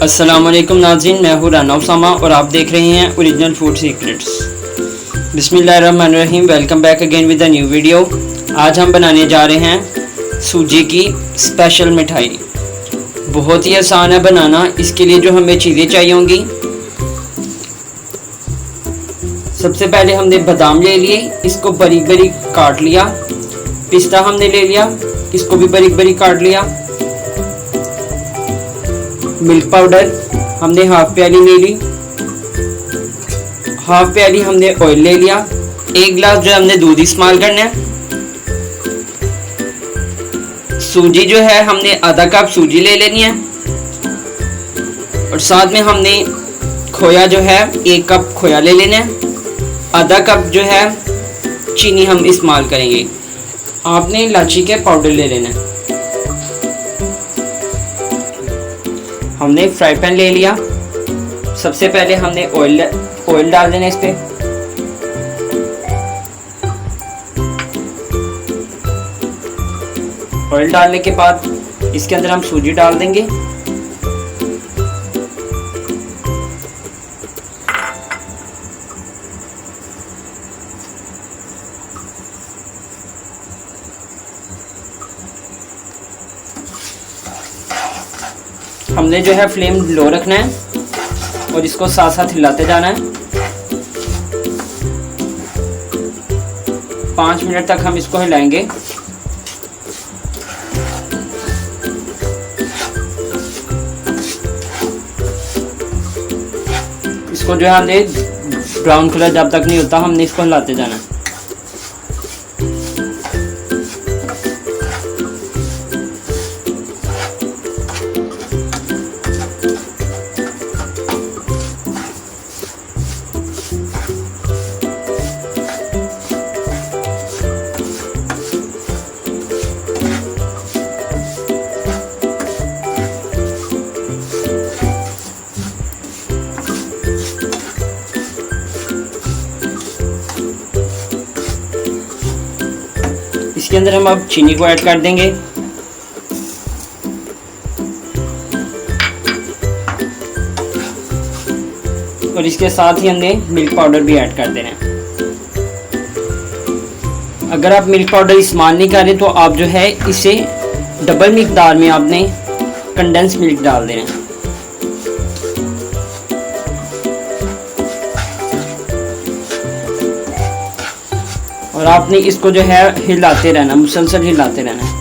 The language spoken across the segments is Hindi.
अस्सलामुअलैकुम नाज़रीन, मैं हूँ राना उसामा और आप देख रहे हैं ओरिजिनल फूड सीक्रेट्स। बिस्मिल्लाहिर्रहमानिर्रहीम। Welcome back again with a new video. आज हम बनाने जा रहे हैं सूजी की स्पेशल मिठाई। बहुत ही आसान है बनाना। इसके लिए जो हमें चीज़ें चाहिए होंगी, सबसे पहले हमने बादाम ले लिए, इसको बारीक बारीक काट लिया। पिस्ता हमने ले लिया, इसको भी बारीक बारीक काट लिया। मिल्क पाउडर हमने हाफ प्याली ले ली। हाफ प्याली हमने ऑयल ले लिया। एक गिलास जो हमने दूध इस्तेमाल करना है। सूजी जो है हमने आधा कप सूजी ले लेनी है और साथ में हमने खोया जो है 1 कप खोया ले लेना है। आधा कप जो है चीनी हम इस्तेमाल करेंगे। आपने इलायची के पाउडर ले लेना है। हमने फ्राई पैन ले लिया। सबसे पहले हमने ऑयल डाल देना इस पे। ऑयल डालने के बाद इसके अंदर हम सूजी डाल देंगे। हमने जो है फ्लेम लो रखना है और इसको साथ साथ हिलाते जाना है। 5 मिनट तक हम इसको हिलाएंगे। इसको जो है हमने ब्राउन कलर जब तक नहीं होता हमने इसको हिलाते जाना है। इसके अंदर हम अब चीनी को ऐड कर देंगे। और इसके साथ ही हमने मिल्क पाउडर भी ऐड कर देना है। अगर आप मिल्क पाउडर इस्तेमाल नहीं करें तो आप जो है इसे डबल मिकदार में आपने कंडेंस मिल्क डाल देना है। और आपने इसको जो है हिलाते रहना, मुसलसल हिलाते रहना है।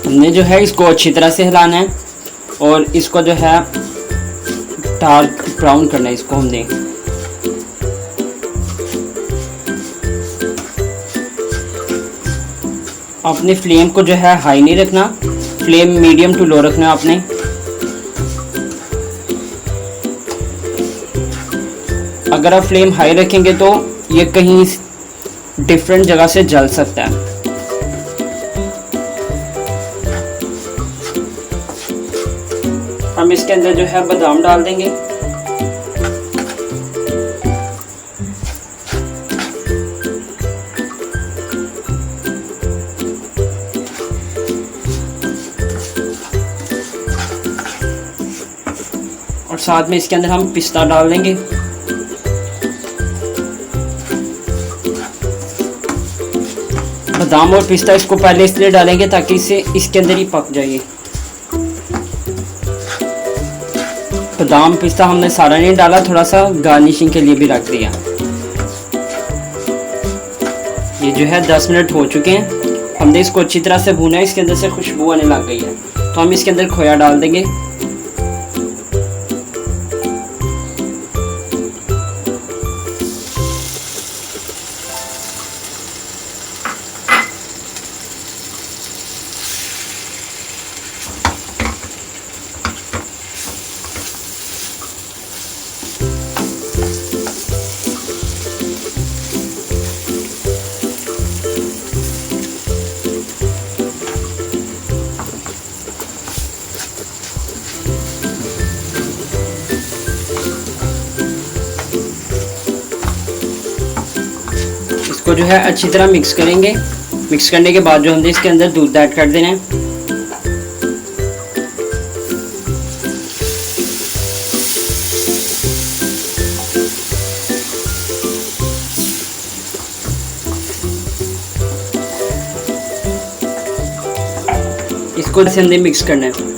हमने जो है इसको अच्छी तरह से हिलाना है और इसको जो है डार्क ब्राउन करना है। इसको हमने अपने फ्लेम को जो है हाई नहीं रखना, फ्लेम मीडियम टू लो रखना है आपने। अगर आप फ्लेम हाई रखेंगे तो ये कहीं डिफरेंट जगह से जल सकता है। हम इसके अंदर जो है बादाम डाल देंगे। और साथ में इसके अंदर हम पिस्ता डाल देंगे। बादाम और पिस्ता इसको पहले इसलिए डालेंगे ताकि इसे इसके अंदर ही पक जाए। बादाम पिस्ता हमने सारा नहीं डाला, थोड़ा सा गार्निशिंग के लिए भी रख दिया। ये जो है 10 मिनट हो चुके हैं। हमने इसको अच्छी तरह से भूना है। इसके अंदर से खुशबू आने लग गई है तो हम इसके अंदर खोया डाल देंगे। इसको जो है अच्छी तरह मिक्स करेंगे। मिक्स करने के बाद जो हमने इसके अंदर दूध ऐड कर देना है। इसको से हमने मिक्स करना है।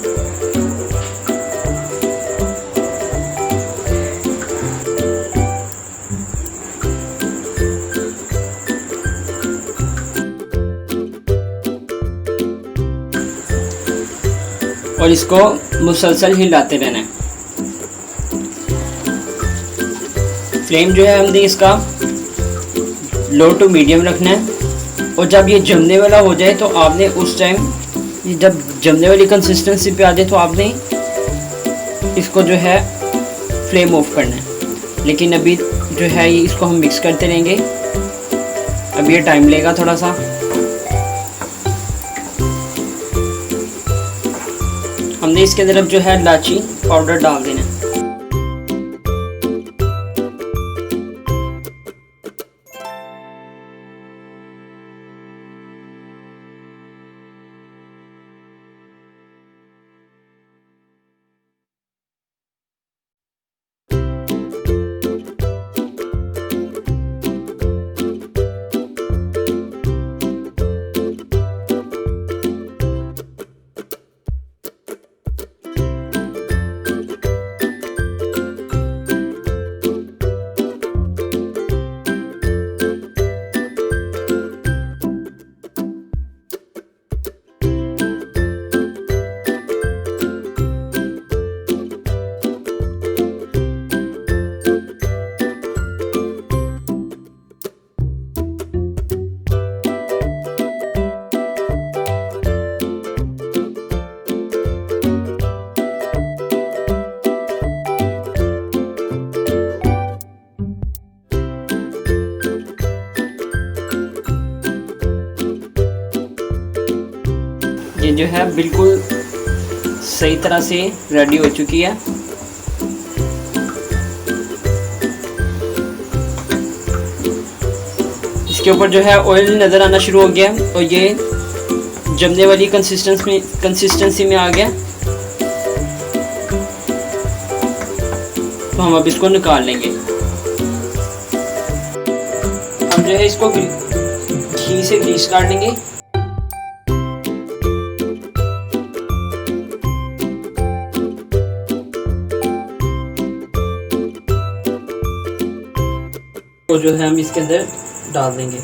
और इसको मुसलसल हिलाते रहना है। फ्लेम जो है हमने इसका लो टू मीडियम रखना है। और जब ये जमने वाला हो जाए तो आपने उस टाइम, जब जमने वाली कंसिस्टेंसी पे आ जाए तो आपने इसको जो है फ्लेम ऑफ करना है। लेकिन अभी जो है ये इसको हम मिक्स करते रहेंगे। अभी ये टाइम लेगा थोड़ा सा। हमने इसके अंदर अब जो है इलायची पाउडर डाल देना है। ये जो है बिल्कुल सही तरह से रेडी हो चुकी है। इसके ऊपर जो है ऑयल नज़र आना शुरू हो गया और ये जमने वाली कंसिस्टेंसी में आ गया। तो हम अब इसको निकाल लेंगे। हम जो है इसको घी से ग्रीस कर लेंगे। तो जो है हम इसके अंदर डाल देंगे।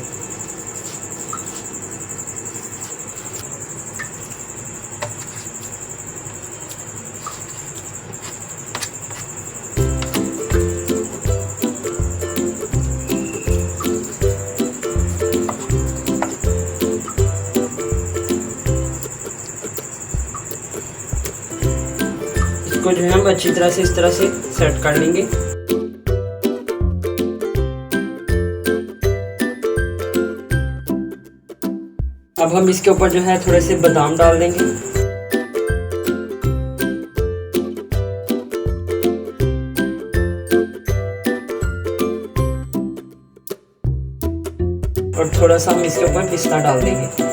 इसको जो है हम अच्छी तरह से इस तरह से सेट कर लेंगे। अब हम इसके ऊपर जो है थोड़े से बादाम डाल देंगे। और थोड़ा सा हम इसके ऊपर पिस्ता डाल देंगे।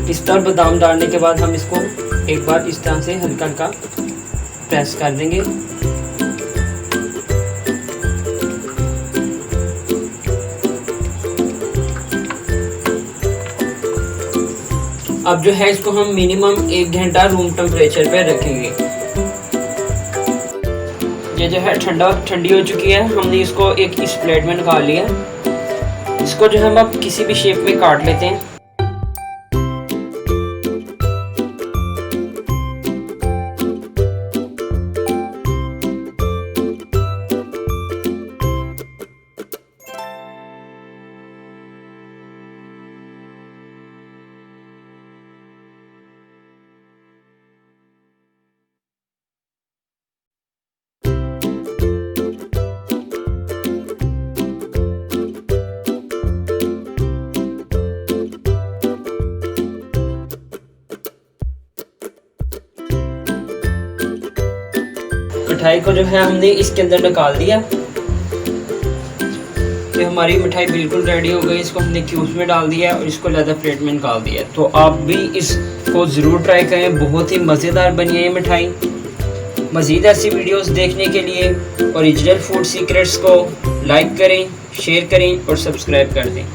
पिस्ता और बादाम डालने के बाद हम इसको एक बार इस तरह से हल्का हल्का प्रेस कर देंगे। अब जो है इसको हम मिनिमम 1 घंटा रूम टेम्परेचर पे रखेंगे। ये जो है ठंडी हो चुकी है। हमने इसको एक इस प्लेट में निकाल लिया। इसको जो हम अब किसी भी शेप में काट लेते हैं। मिठाई को जो है हमने इसके अंदर निकाल दिया। तो हमारी मिठाई बिल्कुल रेडी हो गई। इसको हमने क्यूब्स में डाल दिया और इसको लेदर प्लेट में निकाल दिया। तो आप भी इसको ज़रूर ट्राई करें, बहुत ही मज़ेदार बनी है ये मिठाई। मज़ीद ऐसी वीडियोस देखने के लिए ओरिजिनल फूड सीक्रेट्स को लाइक करें, शेयर करें और सब्सक्राइब कर दें।